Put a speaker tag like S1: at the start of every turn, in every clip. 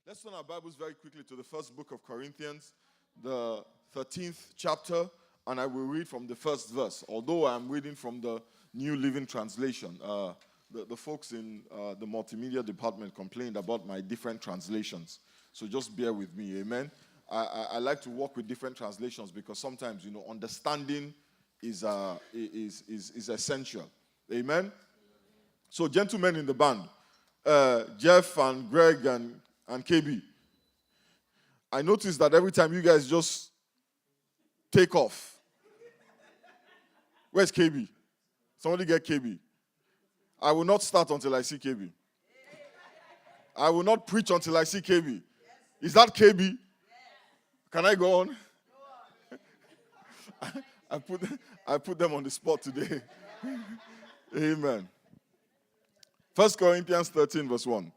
S1: Let's turn our Bibles very quickly to the first book of Corinthians, the 13th chapter, and I will read from the first verse, although I'm reading from the New Living Translation. The folks in the multimedia department complained about my different translations, so just bear with me, amen? I like to work with different translations because sometimes, understanding is essential, amen? So, gentlemen in the band, Jeff and Greg and KB, I noticed that every time you guys just take off. Where's KB? Somebody get KB. I will not start until I see KB. I will not preach until I see KB. Is that KB? Can I go on? I put them on the spot today. Amen. 1 Corinthians 13 verse 1.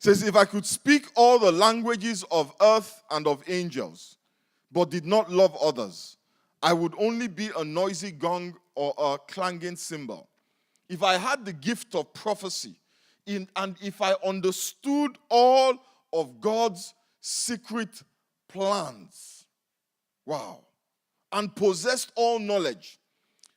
S1: Says, if I could speak all the languages of earth and of angels, but did not love others, I would only be a noisy gong or a clanging cymbal. If I had the gift of prophecy, and if I understood all of God's secret plans, wow, and possessed all knowledge,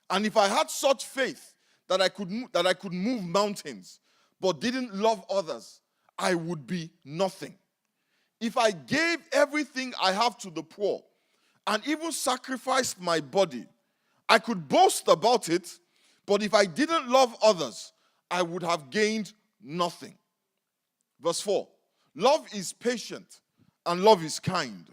S1: and if I had such faith that I could move mountains, but didn't love others, I would be nothing. If I gave everything I have to the poor and even sacrificed my body, I could boast about it, but if I didn't love others, I would have gained nothing. Verse 4, love is patient and love is kind.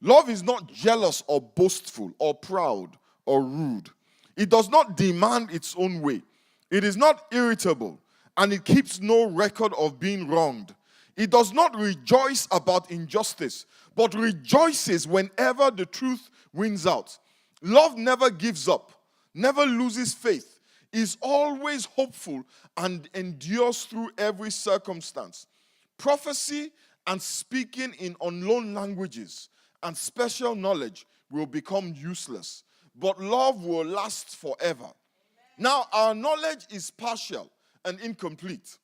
S1: Love is not jealous or boastful or proud or rude. It does not demand its own way. It is not irritable, and it keeps no record of being wronged. It does not rejoice about injustice, but rejoices whenever the truth wins out. Love never gives up, never loses faith, is always hopeful, and endures through every circumstance. Prophecy and speaking in unknown languages and special knowledge will become useless, but love will last forever. Now, our knowledge is partial and incomplete.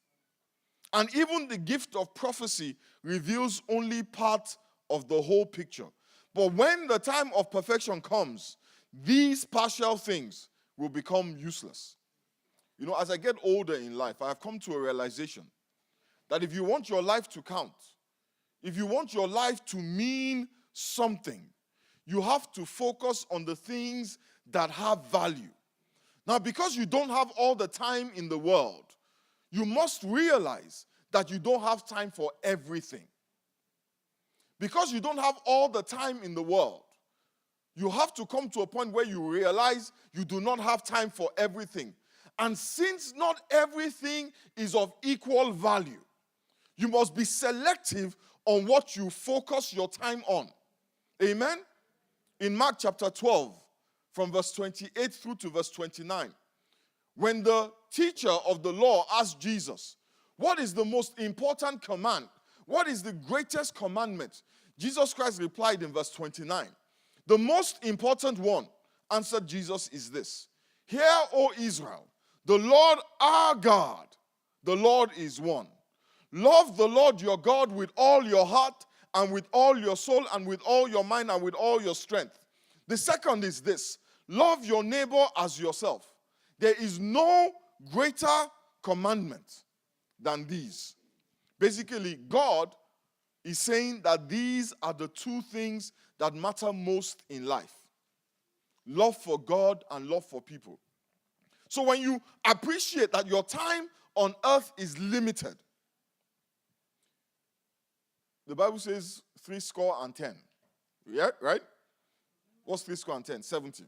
S1: And even the gift of prophecy reveals only part of the whole picture. But when the time of perfection comes, these partial things will become useless. As I get older in life, I have come to a realization that if you want your life to count, if you want your life to mean something, you have to focus on the things that have value. Now, because you don't have all the time in the world, you must realize that you don't have time for everything. Because you don't have all the time in the world, you have to come to a point where you realize you do not have time for everything. And since not everything is of equal value, you must be selective on what you focus your time on. Amen? In Mark chapter 12, from verse 28 through to verse 29, when the teacher of the law asked Jesus, what is the most important command? What is the greatest commandment? Jesus Christ replied in verse 29, the most important one, answered Jesus, is this. Hear, O Israel, the Lord our God, the Lord is one. Love the Lord your God with all your heart and with all your soul and with all your mind and with all your strength. The second is this. Love your neighbor as yourself. There is no greater commandment than these. Basically, God is saying that these are the two things that matter most in life. Love for God and love for people. So when you appreciate that your time on earth is limited, the Bible says 70. Yeah, right? What's 70? 70.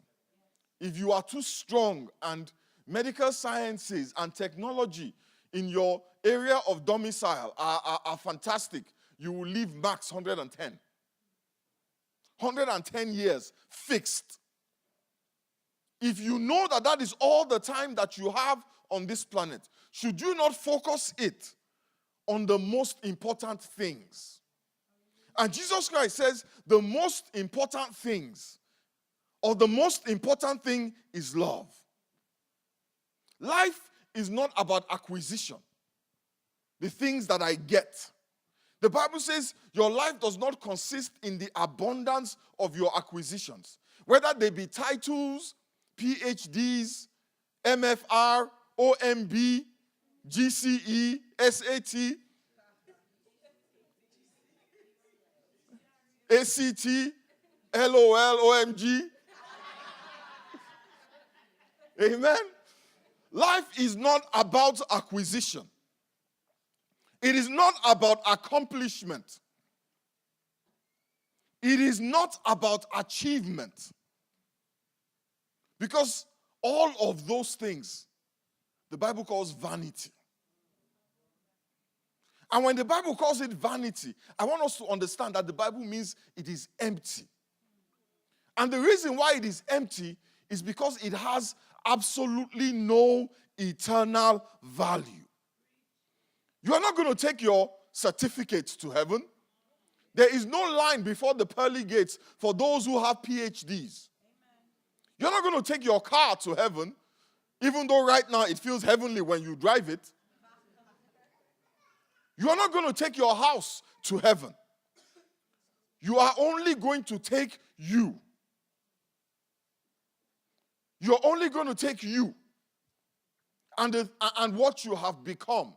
S1: If you are too strong and medical sciences and technology in your area of domicile are fantastic, you will live max 110. 110 years fixed. If you know that that is all the time that you have on this planet, should you not focus it on the most important things? And Jesus Christ says the most important things, or the most important thing, is love. Life is not about acquisition, the things that I get. The Bible says your life does not consist in the abundance of your acquisitions, whether they be titles, PhDs, MFR, OMB, GCE, SAT, ACT, LOL, OMG. Amen. Life is not about acquisition. It is not about accomplishment. It is not about achievement. Because all of those things, the Bible calls vanity. And when the Bible calls it vanity, I want us to understand that the Bible means it is empty. And the reason why it is empty is because it has absolutely no eternal value. You are not going to take your certificate to heaven. There is no line before the pearly gates for those who have PhDs. You're not going to take your car to heaven, even though right now it feels heavenly when you drive it. You are not going to take your house to heaven. You are only going to take you. You're only going to take you and what you have become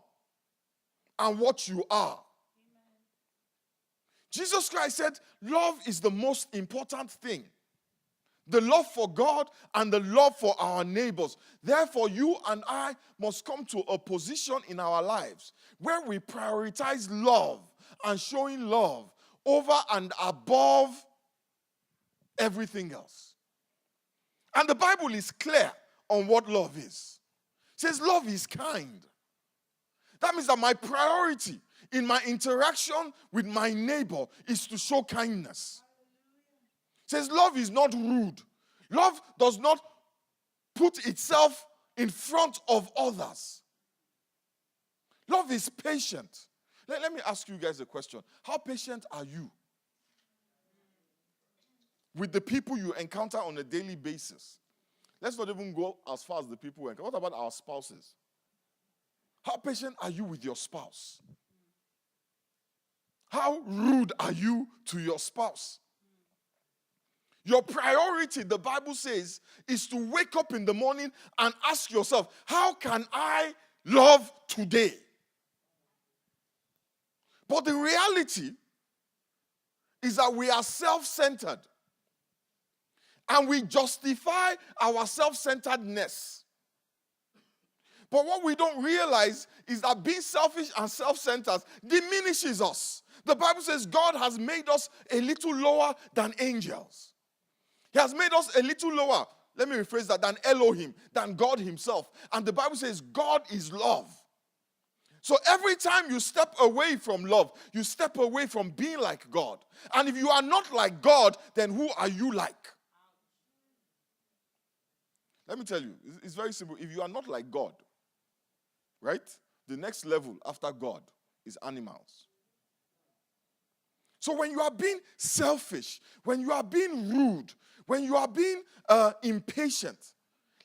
S1: and what you are. Jesus Christ said, love is the most important thing. The love for God and the love for our neighbors. Therefore, you and I must come to a position in our lives where we prioritize love and showing love over and above everything else. And the Bible is clear on what love is. It says love is kind. That means that my priority in my interaction with my neighbor is to show kindness. It says love is not rude. Love does not put itself in front of others. Love is patient. Let me ask you guys a question. How patient are you with the people you encounter on a daily basis? Let's not even go as far as the people we encounter. What about our spouses? How patient are you with your spouse? How rude are you to your spouse? Your priority, the Bible says, is to wake up in the morning and ask yourself, how can I love today? But the reality is that we are self-centered. And we justify our self-centeredness. But what we don't realize is that being selfish and self-centered diminishes us. The Bible says God has made us a little lower than angels. He has made us a little lower, let me rephrase that, than Elohim, than God himself. And the Bible says God is love. So every time you step away from love, you step away from being like God. And if you are not like God, then who are you like? Let me tell you, it's very simple. If you are not like God, right, the next level after God is animals. So when you are being selfish, when you are being rude, when you are being impatient,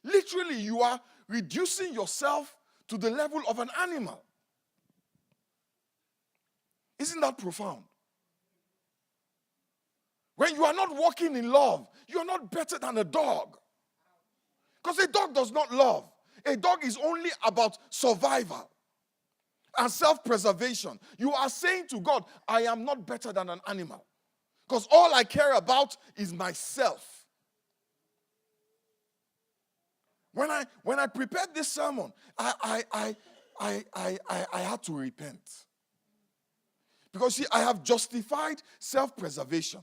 S1: literally you are reducing yourself to the level of an animal. Isn't that profound? When you are not walking in love, you are not better than a dog. Because a dog does not love. A dog is only about survival and self-preservation. You are saying to God, I am not better than an animal. Because all I care about is myself. When I prepared this sermon, I had to repent. Because see, I have justified self-preservation.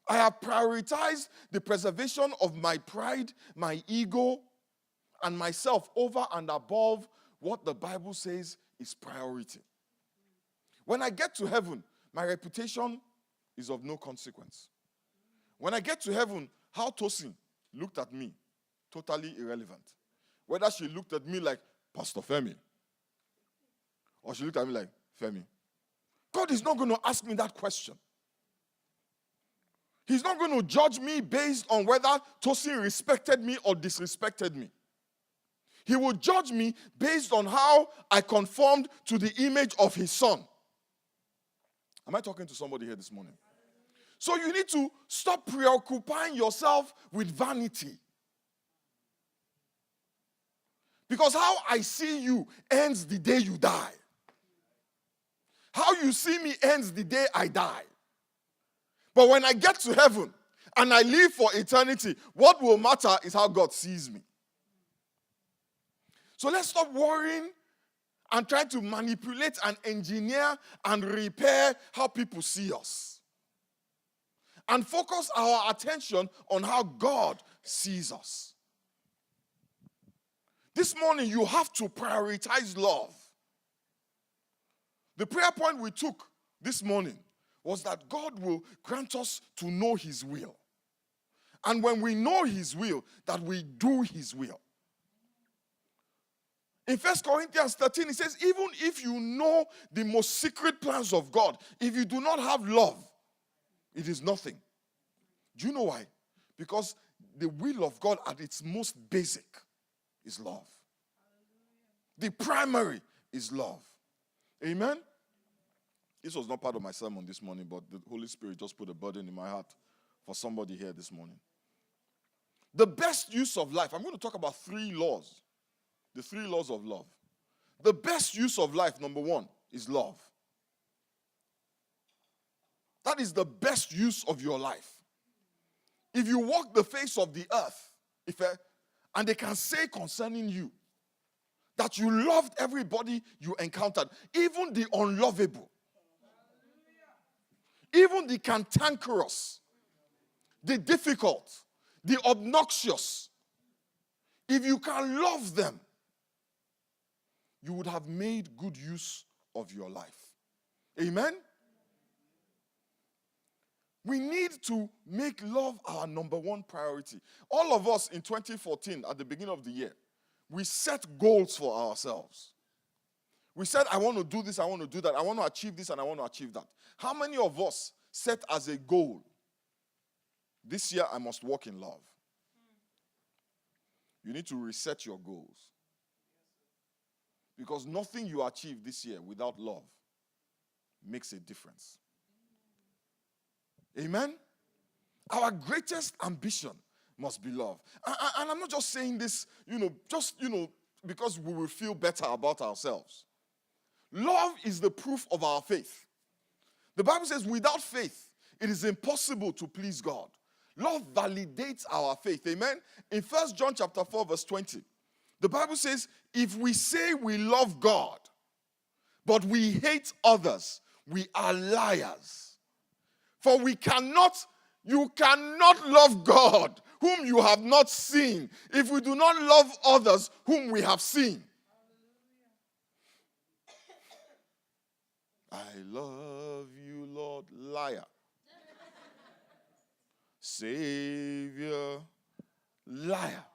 S1: I have prioritized the preservation of my pride, my ego, and myself over and above what the Bible says is priority. When I get to heaven, my reputation is of no consequence. When I get to heaven, how Tosin looked at me, totally irrelevant. Whether she looked at me like Pastor Femi, or she looked at me like Femi. God is not going to ask me that question. He's not going to judge me based on whether Tosin respected me or disrespected me. He will judge me based on how I conformed to the image of his son. Am I talking to somebody here this morning? So you need to stop preoccupying yourself with vanity. Because how I see you ends the day you die. How you see me ends the day I die. But when I get to heaven and I live for eternity, what will matter is how God sees me. So let's stop worrying and trying to manipulate and engineer and repair how people see us. And focus our attention on how God sees us. This morning, you have to prioritize love. The prayer point we took this morning was that God will grant us to know his will. And when we know his will, that we do his will. In 1 Corinthians 13, it says, even if you know the most secret plans of God, if you do not have love, it is nothing. Do you know why? Because the will of God at its most basic is love. The primary is love. Amen? This was not part of my sermon this morning, but the Holy Spirit just put a burden in my heart for somebody here this morning. The best use of life. I'm going to talk about 3 laws. The 3 laws of love. The best use of life, number 1, is love. That is the best use of your life. If you walk the face of the earth, and they can say concerning you that you loved everybody you encountered, even the unlovable, even the cantankerous, the difficult, the obnoxious, if you can love them, you would have made good use of your life. Amen? We need to make love our number 1 priority. All of us in 2014, at the beginning of the year, we set goals for ourselves. We said, I want to do this, I want to do that, I want to achieve this, and I want to achieve that. How many of us set as a goal, this year I must walk in love? You need to reset your goals. Because nothing you achieve this year without love makes a difference. Amen? Our greatest ambition must be love. And I'm not just saying this, because we will feel better about ourselves. Love is the proof of our faith. The Bible says without faith, it is impossible to please God. Love validates our faith. Amen? In 1 John chapter 4, verse 20, the Bible says, if we say we love God, but we hate others, we are liars. For you cannot love God, whom you have not seen, if we do not love others, whom we have seen. I love you, Lord. Liar. Savior. Liar.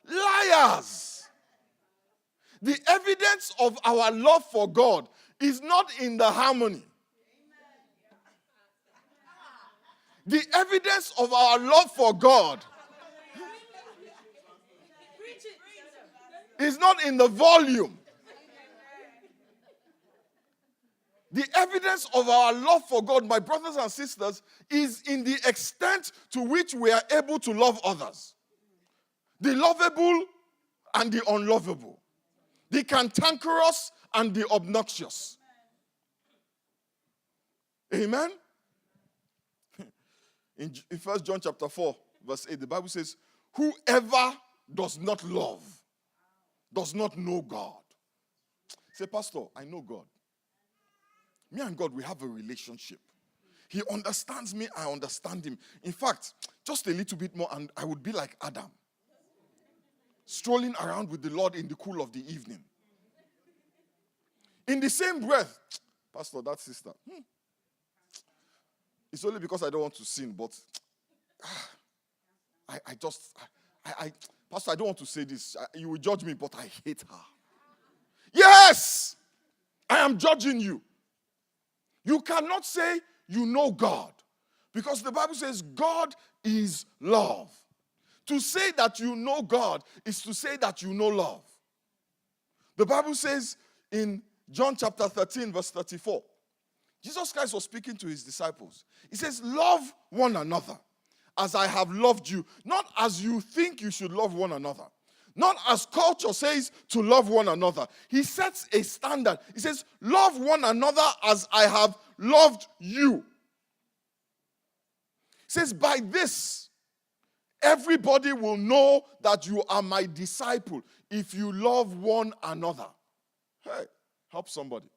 S1: Liars. The evidence of our love for God is not in the harmony. The evidence of our love for God is not in the volume. The evidence of our love for God, my brothers and sisters, is in the extent to which we are able to love others. The lovable and the unlovable. The cantankerous and the obnoxious. Amen? In 1 John chapter 4, verse 8, the Bible says, whoever does not love does not know God. Say, Pastor, I know God. Me and God, we have a relationship. He understands me, I understand him. In fact, just a little bit more and I would be like Adam. Strolling around with the Lord in the cool of the evening. In the same breath, Pastor, that sister, it's only because I don't want to sin, but Pastor, I don't want to say this. You will judge me, but I hate her. Yes! I am judging you. You cannot say you know God, because the Bible says God is love. To say that you know God is to say that you know love. The Bible says in John chapter 13, verse 34, Jesus Christ was speaking to his disciples. He says, love one another as I have loved you. Not as you think you should love one another. Not as culture says to love one another. He sets a standard. He says, love one another as I have loved you. He says, by this, everybody will know that you are my disciple if you love one another. Hey, help somebody.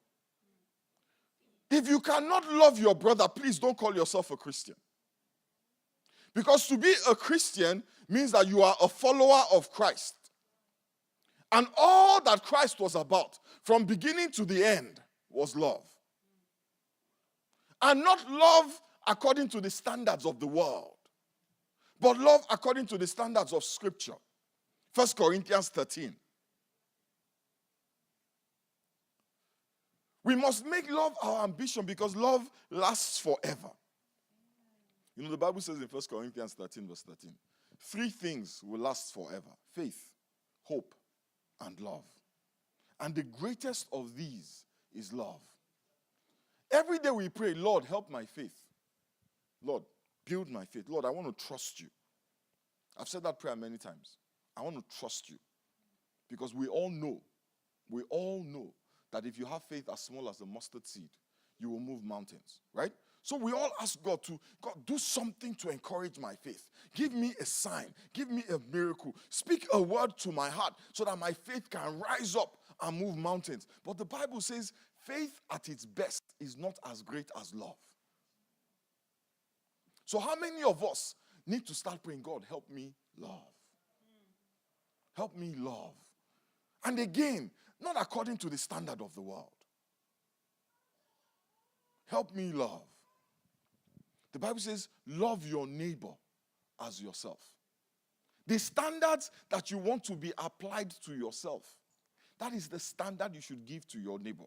S1: If you cannot love your brother, please don't call yourself a Christian. Because to be a Christian means that you are a follower of Christ. And all that Christ was about, from beginning to the end, was love. And not love according to the standards of the world, but love according to the standards of Scripture. 1 Corinthians 13. We must make love our ambition because love lasts forever. You know, the Bible says in 1 Corinthians 13, verse 13, 3 things will last forever: faith, hope, and love. And the greatest of these is love. Every day we pray, Lord, help my faith. Lord, build my faith. Lord, I want to trust you. I've said that prayer many times. I want to trust you. Because we all know that if you have faith as small as a mustard seed, you will move mountains, right? So we all ask God to, God, do something to encourage my faith. Give me a sign. Give me a miracle. Speak a word to my heart so that my faith can rise up and move mountains. But the Bible says faith at its best is not as great as love. So how many of us need to start praying, God, help me love? Help me love. And again, not according to the standard of the world. Help me love. The Bible says, love your neighbor as yourself. The standards that you want to be applied to yourself, that is the standard you should give to your neighbor.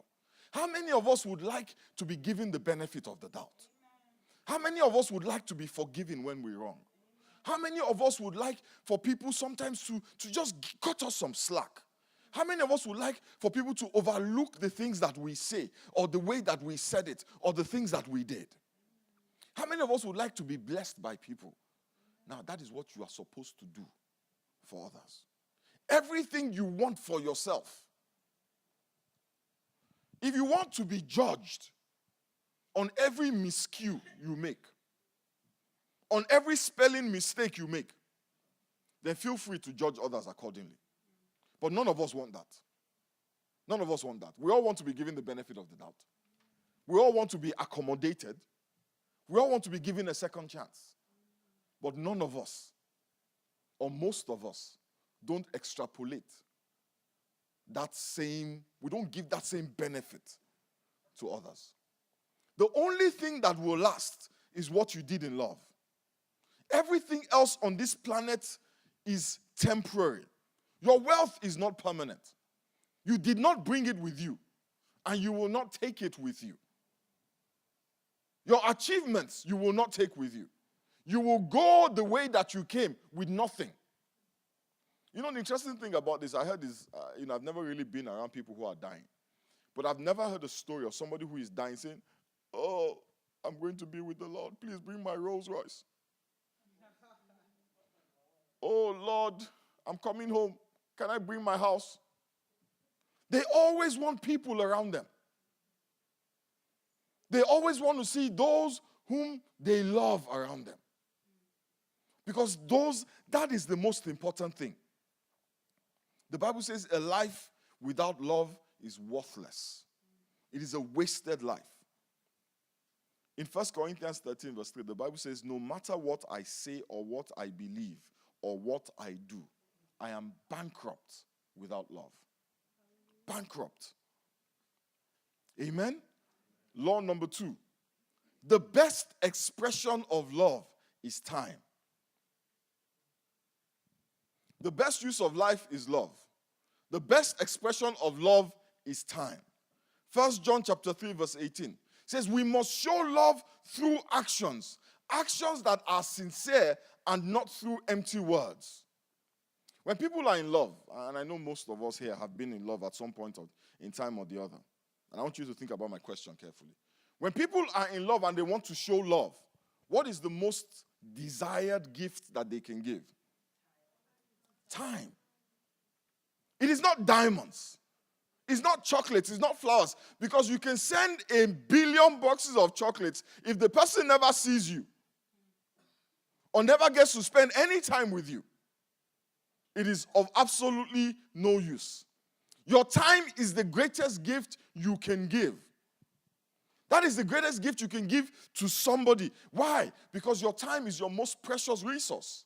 S1: How many of us would like to be given the benefit of the doubt? How many of us would like to be forgiven when we're wrong? How many of us would like for people sometimes to just cut us some slack? How many of us would like for people to overlook the things that we say, or the way that we said it, or the things that we did? How many of us would like to be blessed by people? Now, that is what you are supposed to do for others. Everything you want for yourself. If you want to be judged on every miscue you make, on every spelling mistake you make, then feel free to judge others accordingly. But none of us want that. None of us want that. We all want to be given the benefit of the doubt. We all want to be accommodated. We all want to be given a second chance. But none of us, or most of us, don't extrapolate that same, we don't give that same benefit to others. The only thing that will last is what you did in love. Everything else on this planet is temporary. Your wealth is not permanent. You did not bring it with you, and you will not take it with you. Your achievements, you will not take with you. You will go the way that you came with nothing. You know, the interesting thing about this, I heard this, I've never really been around people who are dying. But I've never heard a story of somebody who is dying saying, oh, I'm going to be with the Lord. Please bring my Rolls Royce. Oh, Lord, I'm coming home. Can I bring my house? They always want people around them. They always want to see those whom they love around them. Because that is the most important thing. The Bible says a life without love is worthless. It is a wasted life. In 1 Corinthians 13 verse 3, the Bible says, no matter what I say or what I believe or what I do, I am bankrupt without love. Bankrupt. Amen? Law number 2. The best expression of love is time. The best use of life is love. The best expression of love is time. 1 John chapter 3 verse 18 says we must show love through actions. Actions that are sincere and not through empty words. When people are in love, and I know most of us here have been in love at some point in time or the other, and I want you to think about my question carefully. When people are in love and they want to show love, what is the most desired gift that they can give? Time. It is not diamonds. It's not chocolates. It's not flowers. Because you can send 1 billion boxes of chocolates. If the person never sees you or never gets to spend any time with you, it is of absolutely no use. Your time is the greatest gift you can give. That is the greatest gift you can give to somebody. Why? Because your time is your most precious resource.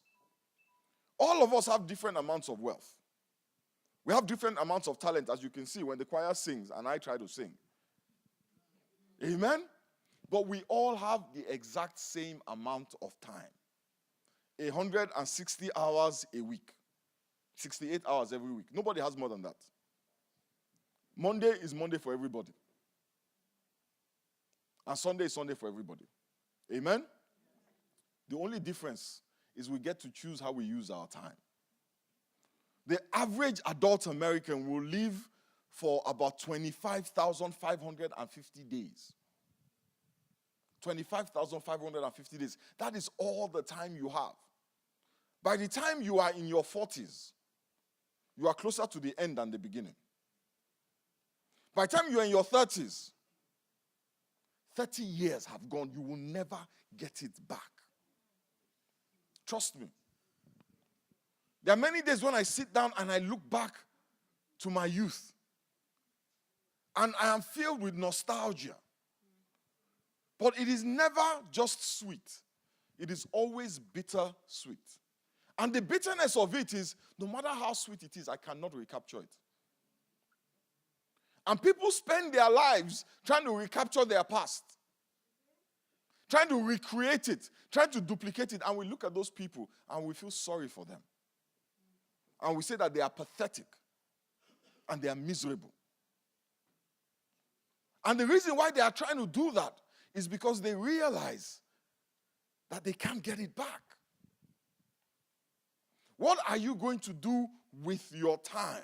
S1: All of us have different amounts of wealth. We have different amounts of talent, as you can see when the choir sings and I try to sing. Amen? But we all have the exact same amount of time. 160 hours a week. 68 hours every week. Nobody has more than that. Monday is Monday for everybody. And Sunday is Sunday for everybody. Amen? The only difference is we get to choose how we use our time. The average adult American will live for about 25,550 days. 25,550 days. That is all the time you have. By the time you are in your 40s, you are closer to the end than the beginning. By the time you are in your 30s, 30 years have gone. You will never get it back. Trust me. There are many days when I sit down and I look back to my youth. And I am filled with nostalgia. But it is never just sweet. It is always bitter sweet. And the bitterness of it is, no matter how sweet it is, I cannot recapture it. And people spend their lives trying to recapture their past. Trying to recreate it. Trying to duplicate it. And we look at those people and we feel sorry for them. And we say that they are pathetic. And they are miserable. And the reason why they are trying to do that is because they realize that they can't get it back. What are you going to do with your time?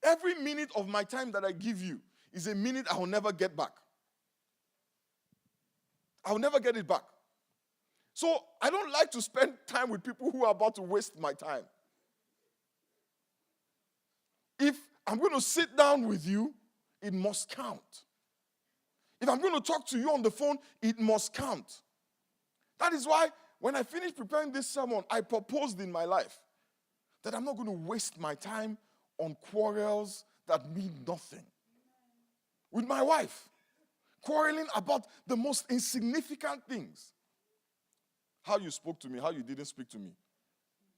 S1: Every minute of my time that I give you is a minute I will never get back. I will never get it back. So I don't like to spend time with people who are about to waste my time. If I'm going to sit down with you, it must count. If I'm going to talk to you on the phone, it must count. That is why when I finished preparing this sermon, I proposed in my life that I'm not going to waste my time on quarrels that mean nothing. With my wife, quarreling about the most insignificant things. How you spoke to me, how you didn't speak to me.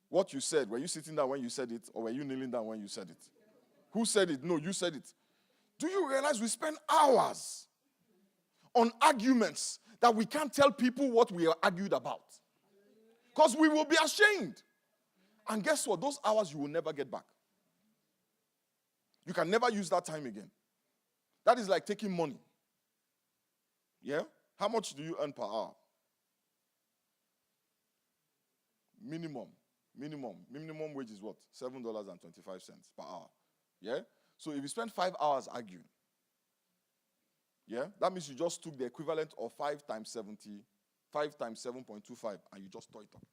S1: What you said, were you sitting down when you said it, or were you kneeling down when you said it? Who said it? No, you said it. Do you realize we spend hours on arguments that we can't tell people what we are argued about? Because we will be ashamed. And guess what? Those hours you will never get back. You can never use that time again. That is like taking money. Yeah? How much do you earn per hour? Minimum wage is what? $7.25 per hour. Yeah? So if you spend 5 hours arguing, yeah, that means you just took the equivalent of 5 times 70, 5 times 7.25, and you just tore it up.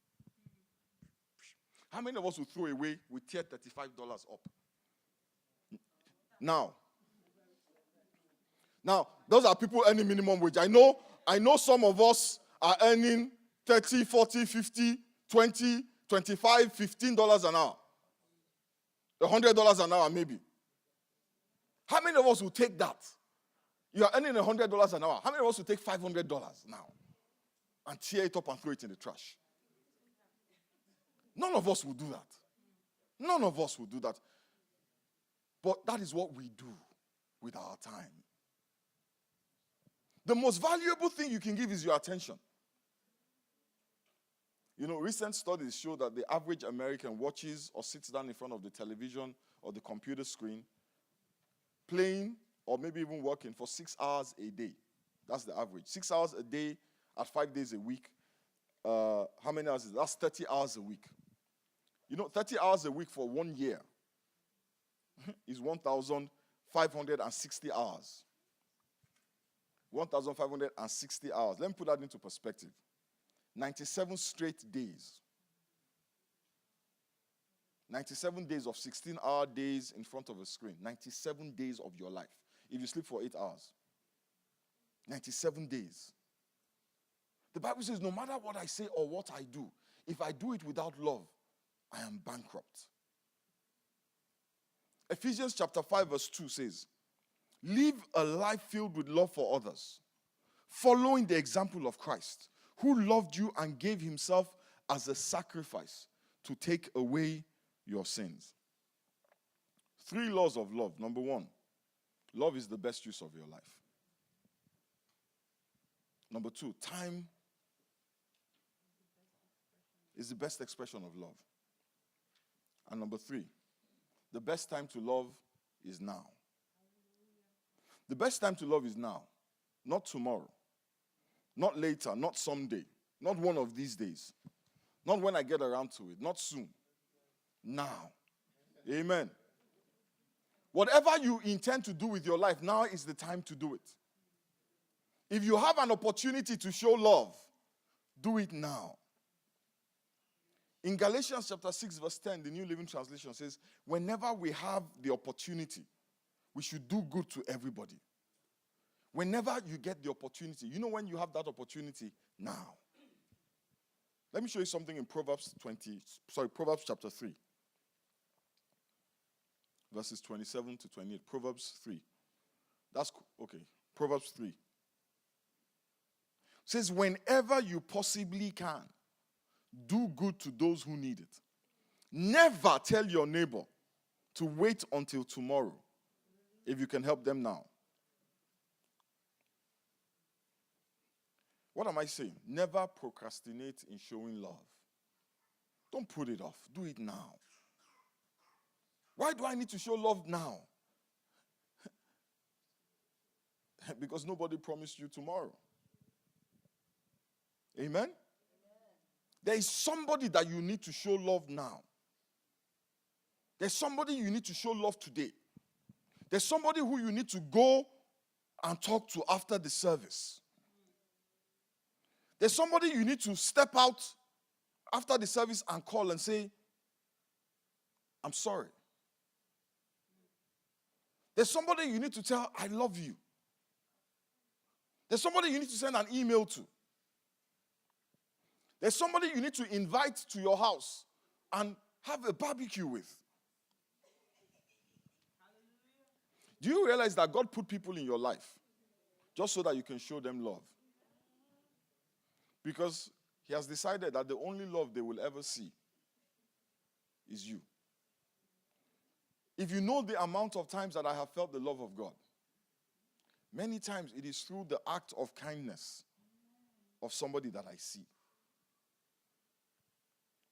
S1: How many of us will throw away, we tear $35 up? Now, those are people earning minimum wage. I know some of us are earning $30, $40, $50, $20, $25, $15 an hour. $100 an hour maybe. How many of us will take that? You are earning $100 an hour. How many of us will take $500 now and tear it up and throw it in the trash? None of us will do that. None of us will do that. But that is what we do with our time. The most valuable thing you can give is your attention. You know, recent studies show that the average American watches or sits down in front of the television or the computer screen playing or maybe even working for 6 hours a day. That's the average. 6 hours a day at 5 days a week. How many hours is that? That's 30 hours a week. You know, 30 hours a week for 1 year is 1,560 hours. 1,560 hours. Let me put that into perspective. 97 straight days. 97 days of 16-hour days in front of a screen. 97 days of your life. If you sleep for 8 hours. 97 days. The Bible says, no matter what I say or what I do, if I do it without love, I am bankrupt. Ephesians chapter 5 verse 2 says, live a life filled with love for others, following the example of Christ, who loved you and gave himself as a sacrifice to take away your sins. 3 laws of love. Number 1, love is the best use of your life. Number 2, time is the best expression of love. And number 3, the best time to love is now. The best time to love is now, not tomorrow, not later, not someday, not one of these days, not when I get around to it, not soon, now. Amen. Whatever you intend to do with your life, now is the time to do it. If you have an opportunity to show love, do it now. In Galatians chapter 6 verse 10, the New Living Translation says, whenever we have the opportunity, we should do good to everybody. Whenever you get the opportunity, you know when you have that opportunity? Now. Let me show you something in Proverbs chapter 3. Verses 27 to 28. Proverbs 3. Okay. Proverbs 3. It says, whenever you possibly can, do good to those who need it. Never tell your neighbor to wait until tomorrow if you can help them now. What am I saying? Never procrastinate in showing love. Don't put it off. Do it now. Why do I need to show love now? Because nobody promised you tomorrow. Amen? There is somebody that you need to show love now. There's somebody you need to show love today. There's somebody who you need to go and talk to after the service. There's somebody you need to step out after the service and call and say, I'm sorry. There's somebody you need to tell, I love you. There's somebody you need to send an email to. There's somebody you need to invite to your house and have a barbecue with. Do you realize that God put people in your life just so that you can show them love? Because he has decided that the only love they will ever see is you. If you know the amount of times that I have felt the love of God, many times it is through the act of kindness of somebody that I see.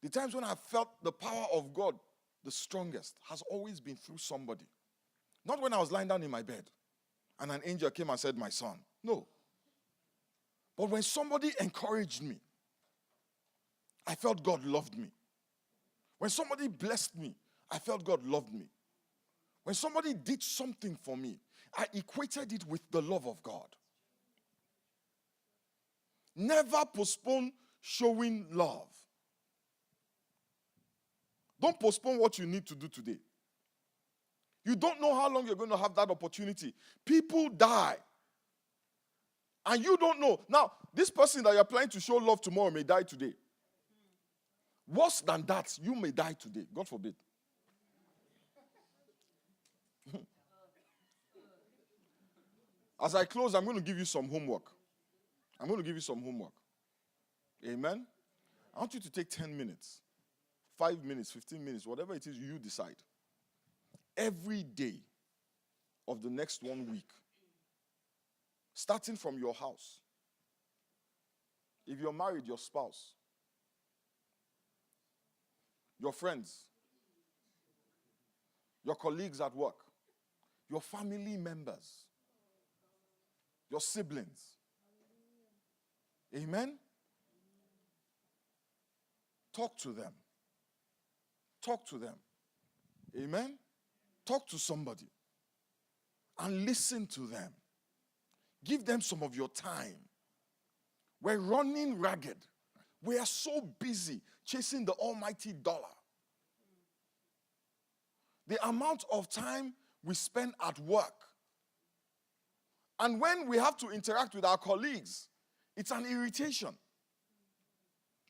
S1: The times when I felt the power of God the strongest has always been through somebody. Not when I was lying down in my bed and an angel came and said, my son. No. But when somebody encouraged me, I felt God loved me. When somebody blessed me, I felt God loved me. When somebody did something for me, I equated it with the love of God. Never postpone showing love. Don't postpone what you need to do today. You don't know how long you're going to have that opportunity. People die. And you don't know. Now, this person that you're planning to show love tomorrow may die today. Worse than that, you may die today. God forbid. As I close, I'm going to give you some homework. Amen? I want you to take 10 minutes, 5 minutes, 15 minutes, whatever it is you decide. Every day of the next 1 week, starting from your house. If you're married, your spouse, your friends, your colleagues at work, your family members, your siblings. Amen? Talk to them. Talk to them. Amen? Talk to somebody and listen to them. Give them some of your time. We're running ragged. We are so busy chasing the almighty dollar. The amount of time we spend at work. And when we have to interact with our colleagues, it's an irritation.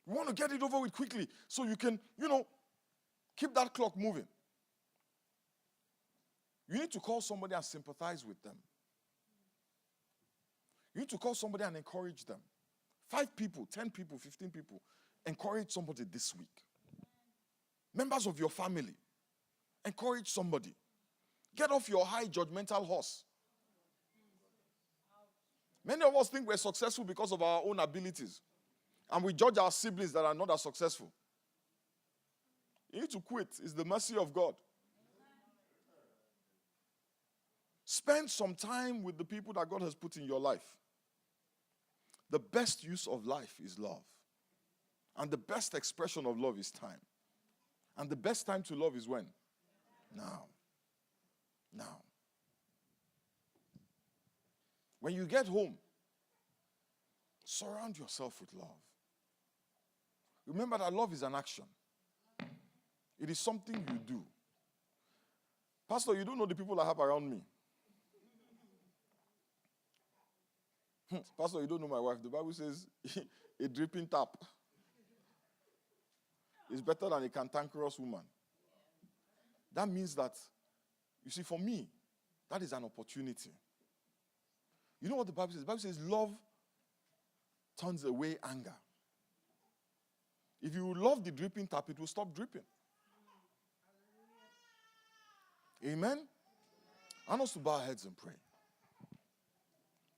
S1: We want to get it over with quickly so you can, keep that clock moving. You need to call somebody and sympathize with them. You need to call somebody and encourage them. 5 people, 10 people, 15 people. Encourage somebody this week. Members of your family. Encourage somebody. Get off your high judgmental horse. Many of us think we're successful because of our own abilities. And we judge our siblings that are not as successful. You need to quit. It's the mercy of God. Spend some time with the people that God has put in your life. The best use of life is love. And the best expression of love is time. And the best time to love is when? Now. Now. When you get home, surround yourself with love. Remember that love is an action. It is something you do. Pastor, you don't know the people I have around me. Pastor, you don't know my wife. The Bible says a dripping tap is better than a cantankerous woman. That means that, you see, for me, that is an opportunity. You know what the Bible says? The Bible says love turns away anger. If you love the dripping tap, it will stop dripping. Amen? I want us to bow our heads and pray.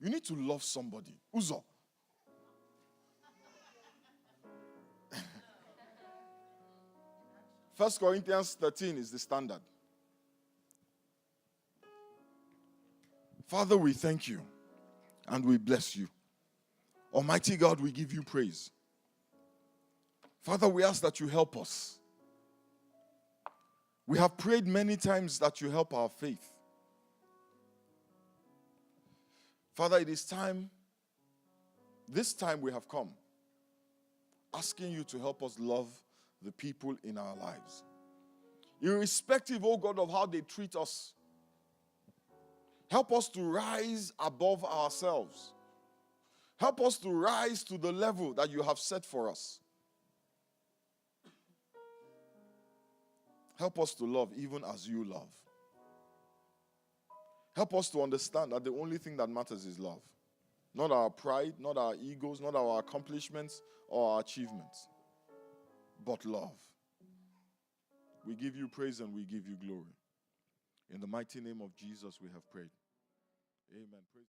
S1: You need to love somebody. Uzo. 1 Corinthians 13 is the standard. Father, we thank you and we bless you. Almighty God, we give you praise. Father, we ask that you help us. We have prayed many times that you help our faith. Father, it is time, this time we have come, asking you to help us love the people in our lives. Irrespective, oh God, of how they treat us, help us to rise above ourselves. Help us to rise to the level that you have set for us. Help us to love even as you love. Help us to understand that the only thing that matters is love. Not our pride, not our egos, not our accomplishments or our achievements, but love. We give you praise and we give you glory. In the mighty name of Jesus we have prayed. Amen. Praise